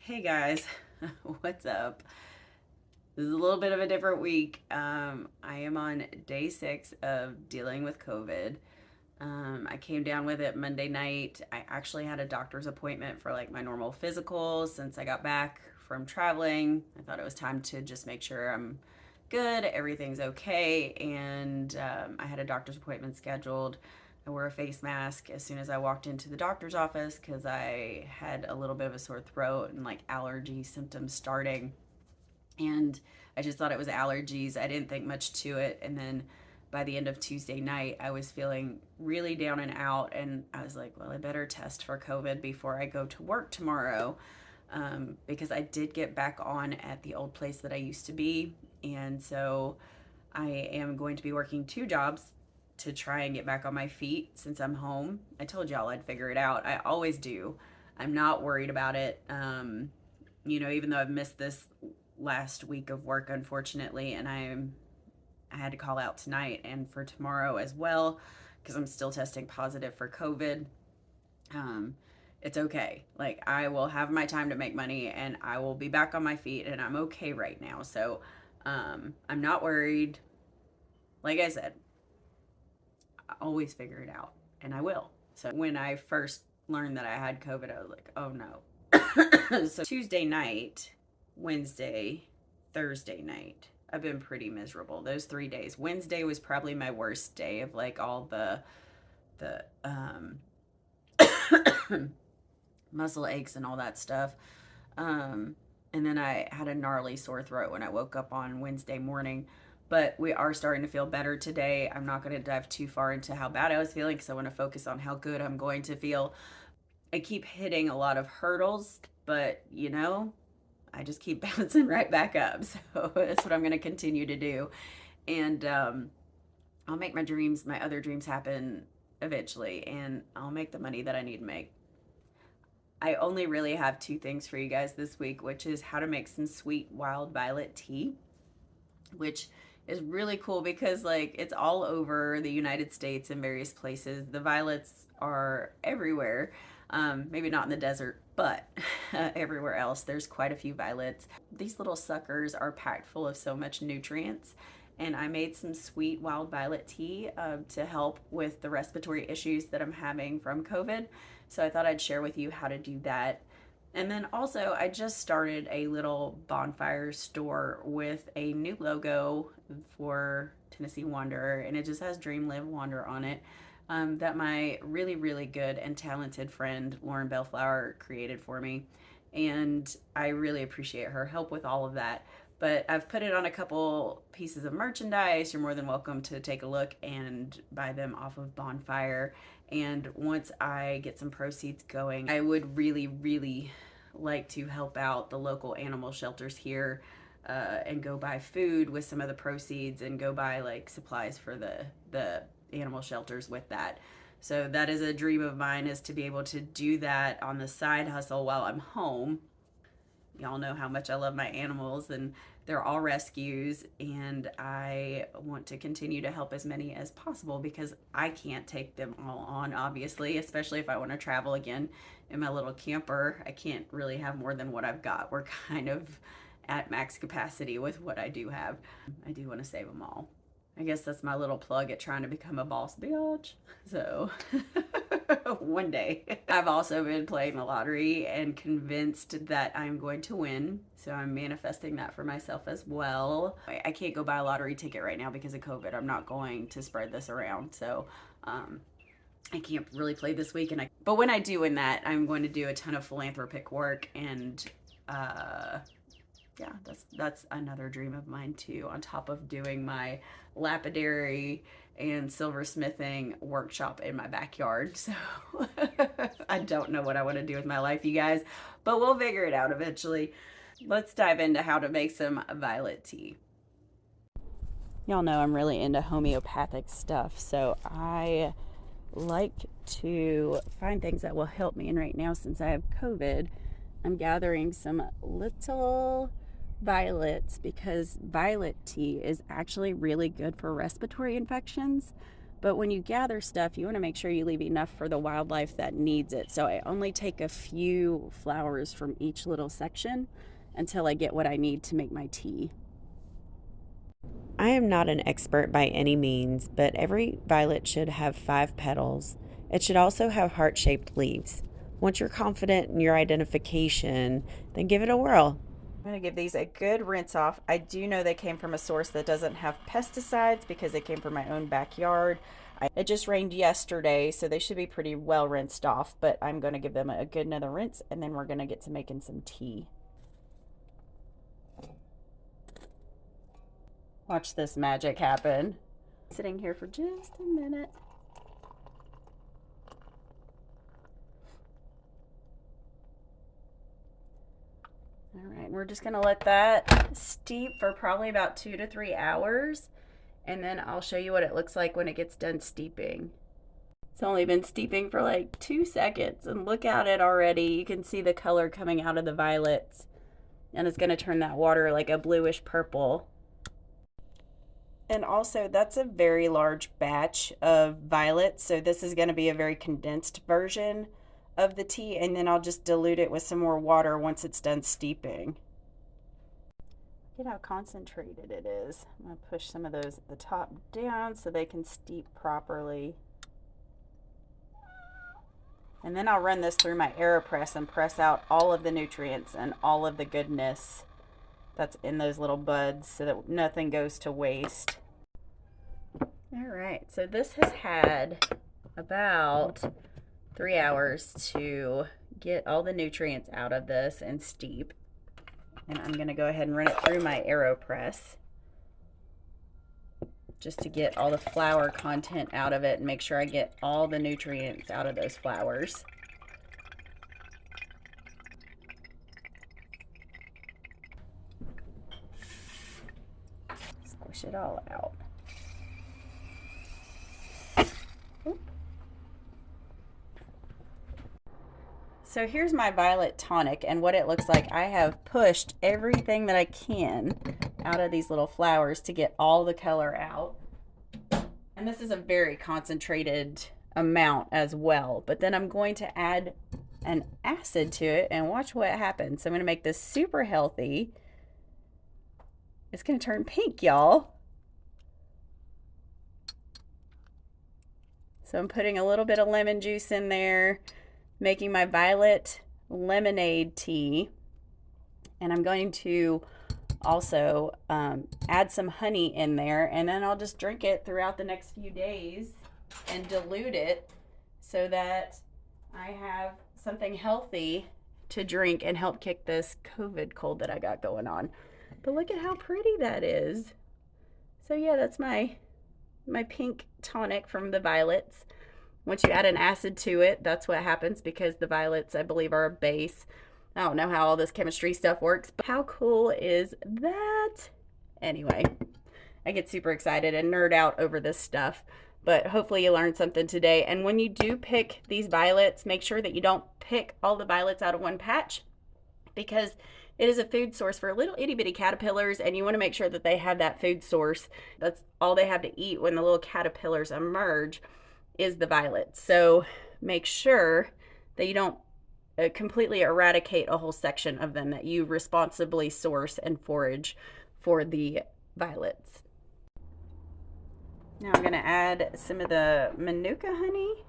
Hey guys, what's up? This is a little bit of a different week. I am on day 6 of dealing with COVID. I came down with it Monday night. I actually had a doctor's appointment for like my normal physical since I got back from traveling. I thought it was time to just make sure I'm good, everything's okay, and I had a doctor's appointment scheduled. I wore a face mask as soon as I walked into the doctor's office because I had a little bit of a sore throat and like allergy symptoms starting. And I just thought it was allergies. I didn't think much to it. And then by the end of Tuesday night, I was feeling really down and out. And I was like, well, I better test for COVID before I go to work tomorrow. Because I did get back on at the old place that I used to be. And so I am going to be working 2 jobs to try and get back on my feet since I'm home. I told y'all I'd figure it out. I always do. I'm not worried about it. Even though I've missed this last week of work, unfortunately, and I had to call out tonight and for tomorrow as well because I'm still testing positive for COVID. Um, it's okay. Like, I will have my time to make money and I will be back on my feet and I'm okay right now. So, I'm not worried. Like I said, I always figure it out and I will. So, when I first learned that I had COVID, I was like, oh no. So, Tuesday night, Wednesday, Thursday night, I've been pretty miserable those 3 days. Wednesday was probably my worst day of like all the muscle aches and all that stuff. And then I had a gnarly sore throat when I woke up on Wednesday morning. But we are starting to feel better today. I'm not going to dive too far into how bad I was feeling because I want to focus on how good I'm going to feel. I keep hitting a lot of hurdles, but I just keep bouncing right back up. So that's what I'm going to continue to do. And I'll make my other dreams happen eventually, and I'll make the money that I need to make. I only really have 2 things for you guys this week, which is how to make some sweet wild violet tea, which is really cool because like it's all over the United States in various places. The violets are everywhere. Maybe not in the desert, but everywhere else there's quite a few violets. These little suckers are packed full of so much nutrients. And I made some sweet wild violet tea to help with the respiratory issues that I'm having from COVID. So I thought I'd share with you how to do that. And then also, I just started a little bonfire store with a new logo for Tennessee Wanderer, and it just has Dream, Live, Wander on it. That my really, really good and talented friend Lauren Bellflower created for me. And I really appreciate her help with all of that. But I've put it on a couple pieces of merchandise. You're more than welcome to take a look and buy them off of Bonfire. And once I get some proceeds going, I would really, really like to help out the local animal shelters here and go buy food with some of the proceeds and go buy like supplies for the animal shelters with that. So that is a dream of mine, is to be able to do that on the side hustle while I'm home. Y'all know how much I love my animals, and they're all rescues, and I want to continue to help as many as possible because I can't take them all on, obviously, especially if I want to travel again in my little camper. I can't really have more than what I've got. We're kind of at max capacity with what I do have. I do want to save them all. I guess that's my little plug at trying to become a boss bitch. So one day. I've also been playing the lottery and convinced that I'm going to win. So I'm manifesting that for myself as well. I can't go buy a lottery ticket right now because of COVID. I'm not going to spread this around. So I can't really play this week. But when I do win that, I'm going to do a ton of philanthropic work, and yeah, that's another dream of mine too, on top of doing my lapidary and silversmithing workshop in my backyard. So I don't know what I want to do with my life, you guys, but we'll figure it out eventually. Let's dive into how to make some violet tea. Y'all know I'm really into homeopathic stuff, so I like to find things that will help me. And right now, since I have COVID, I'm gathering some little violets because violet tea is actually really good for respiratory infections But when you gather stuff, you want to make sure you leave enough for the wildlife that needs it. So I only take a few flowers from each little section until I get what I need to make my tea. I am not an expert by any means, but every violet should have 5 petals. It should also have heart-shaped leaves. Once you're confident in your identification, then give it a whirl. I'm going to give these a good rinse off. I do know they came from a source that doesn't have pesticides because they came from my own backyard. It just rained yesterday, so they should be pretty well rinsed off, but I'm going to give them a good another rinse, and then we're going to get to making some tea. Watch this magic happen. Sitting here for just a minute. All right, we're just gonna let that steep for probably about 2 to 3 hours, and then I'll show you what it looks like when it gets done steeping. It's only been steeping for like 2 seconds, and look at it already. You can see the color coming out of the violets, and it's gonna turn that water like a bluish purple. And also, that's a very large batch of violets, so this is gonna be a very condensed version of the tea, and then I'll just dilute it with some more water once it's done steeping. Look at how concentrated it is. I'm going to push some of those at the top down so they can steep properly. And then I'll run this through my AeroPress and press out all of the nutrients and all of the goodness that's in those little buds so that nothing goes to waste. All right, so this has had about 3 hours to get all the nutrients out of this and steep. And I'm going to go ahead and run it through my AeroPress just to get all the flower content out of it and make sure I get all the nutrients out of those flowers. Squish it all out. So here's my violet tonic and what it looks like. I have pushed everything that I can out of these little flowers to get all the color out. And this is a very concentrated amount as well. But then I'm going to add an acid to it and watch what happens. So I'm going to make this super healthy. It's going to turn pink, y'all. So I'm putting a little bit of lemon juice in there, making my violet lemonade tea, and I'm going to also add some honey in there, and then I'll just drink it throughout the next few days and dilute it so that I have something healthy to drink and help kick this COVID cold that I got going on. But look at how pretty that is. So yeah, that's my pink tonic from the violets. Once you add an acid to it, that's what happens because the violets, I believe, are a base. I don't know how all this chemistry stuff works, but how cool is that? Anyway, I get super excited and nerd out over this stuff, but hopefully you learned something today. And when you do pick these violets, make sure that you don't pick all the violets out of one patch because it is a food source for little itty bitty caterpillars, and you want to make sure that they have that food source. That's all they have to eat when the little caterpillars emerge is the violets. So make sure that you don't completely eradicate a whole section of them, that you responsibly source and forage for the violets. Now I'm going to add some of the manuka honey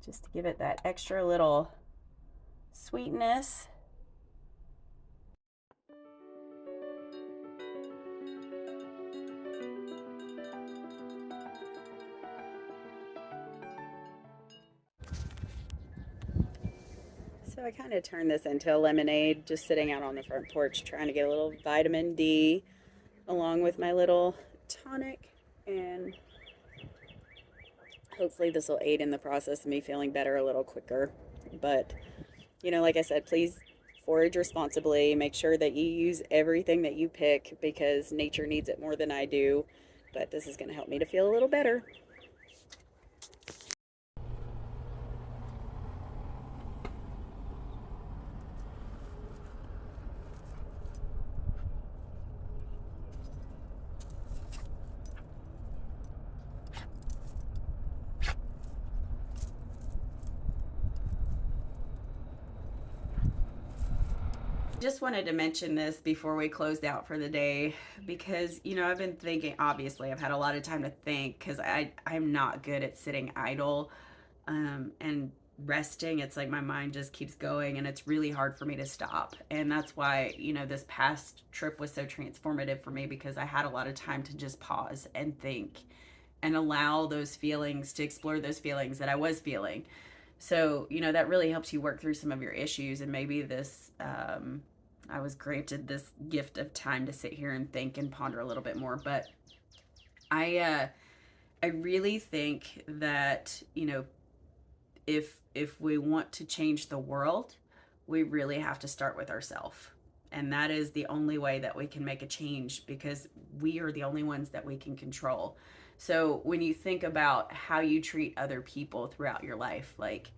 just to give it that extra little sweetness. So I kind of turned this into a lemonade, just sitting out on the front porch trying to get a little vitamin D along with my little tonic, and hopefully this will aid in the process of me feeling better a little quicker. But, you know, like I said, please forage responsibly. Make sure that you use everything that you pick because nature needs it more than I do. But this is going to help me to feel a little better. Just wanted to mention this before we closed out for the day because, I've been thinking, obviously, I've had a lot of time to think because I'm not good at sitting idle and resting. It's like my mind just keeps going and it's really hard for me to stop. And that's why, this past trip was so transformative for me because I had a lot of time to just pause and think and allow those feelings to explore those feelings that I was feeling. So, that really helps you work through some of your issues. And maybe I was granted this gift of time to sit here and think and ponder a little bit more. But I really think that, if we want to change the world, we really have to start with ourselves. And that is the only way that we can make a change because we are the only ones that we can control. So when you think about how you treat other people throughout your life, like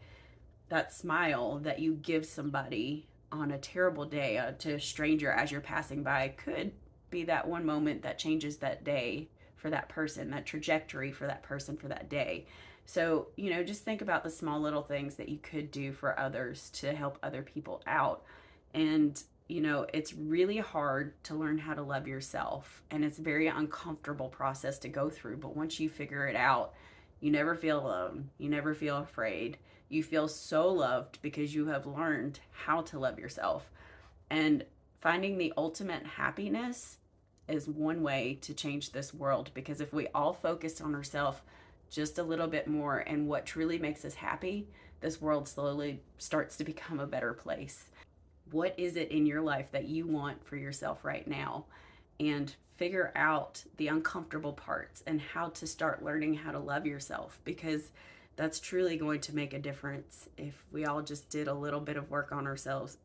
that smile that you give somebody on a terrible day to a stranger as you're passing by could be that one moment that changes that day for that person, that trajectory for that person for that day. So, just think about the small little things that you could do for others to help other people out. And, it's really hard to learn how to love yourself. And it's a very uncomfortable process to go through. But once you figure it out, you never feel alone. You never feel afraid. You feel so loved because you have learned how to love yourself. And finding the ultimate happiness is one way to change this world because if we all focus on ourselves just a little bit more and what truly makes us happy, this world slowly starts to become a better place. What is it in your life that you want for yourself right now? And figure out the uncomfortable parts and how to start learning how to love yourself because that's truly going to make a difference if we all just did a little bit of work on ourselves.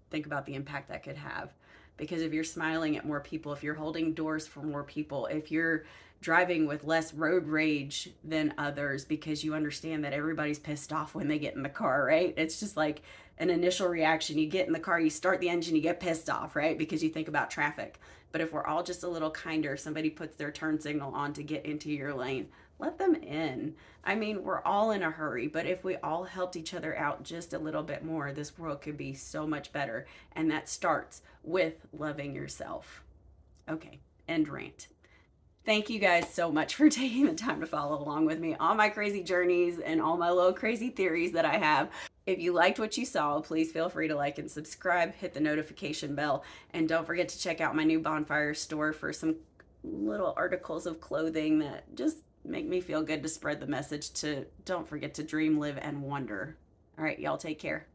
Think about the impact that could have. Because if you're smiling at more people, if you're holding doors for more people, if you're driving with less road rage than others because you understand that everybody's pissed off when they get in the car, right? It's just like an initial reaction. You get in the car, you start the engine, you get pissed off, right? Because you think about traffic. But if we're all just a little kinder, somebody puts their turn signal on to get into your lane, let them in. I mean, we're all in a hurry, but if we all helped each other out just a little bit more, this world could be so much better. And that starts with loving yourself. Okay, end rant. Thank you guys so much for taking the time to follow along with me on my crazy journeys and all my little crazy theories that I have. If you liked what you saw, please feel free to like and subscribe, hit the notification bell, and don't forget to check out my new Bonfire store for some little articles of clothing that just make me feel good to spread the message to don't forget to dream, live, and wonder. All right, y'all take care.